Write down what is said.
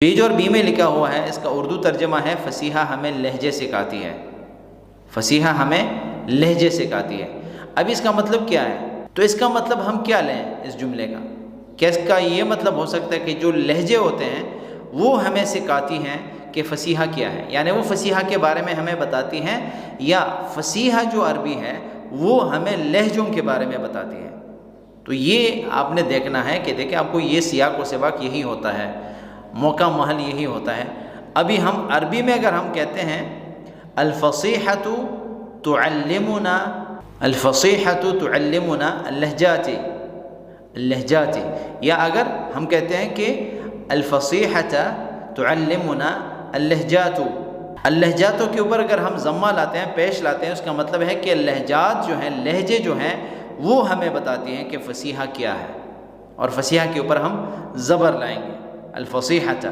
Page اور be میں لکھا ہوا ہے، اس کا اردو ترجمہ ہے فصیحہ ہمیں لہجے سکھاتی ہے، فصیحہ ہمیں لہجے سکھاتی ہے۔ اب اس کا مطلب کیا ہے؟ تو اس کا مطلب ہم کیا لیں اس جملے کا؟ کیا اس کا یہ مطلب ہو سکتا ہے کہ جو لہجے ہوتے ہیں وہ ہمیں سکھاتی ہیں کہ فصیحہ کیا ہے، یعنی وہ فصیحہ کے بارے میں ہمیں بتاتی ہیں، یا فصیحہ جو عربی ہے وہ ہمیں لہجوں کے بارے میں بتاتی ہے؟ تو یہ آپ نے دیکھنا ہے کہ دیکھیں آپ کو یہ سیاق و سباق یہی ہوتا ہے، موقع محل یہی ہوتا ہے۔ ابھی ہم عربی میں اگر ہم کہتے ہیں الفصیحۃ تعلمنا، الفصیحۃ تعلمنا اللہجات، اللہجات، یا اگر ہم کہتے ہیں کہ الفصیحۃ تعلمنا اللہجات، اللہجاتوں کے اوپر اگر ہم ضمہ لاتے ہیں، پیش لاتے ہیں، اس کا مطلب ہے کہ لہجات جو ہیں، لہجے جو ہیں وہ ہمیں بتاتی ہیں کہ فصیحہ کیا ہے، اور فصیحہ کے اوپر ہم زبر لائیں گے، الفصیحۃ۔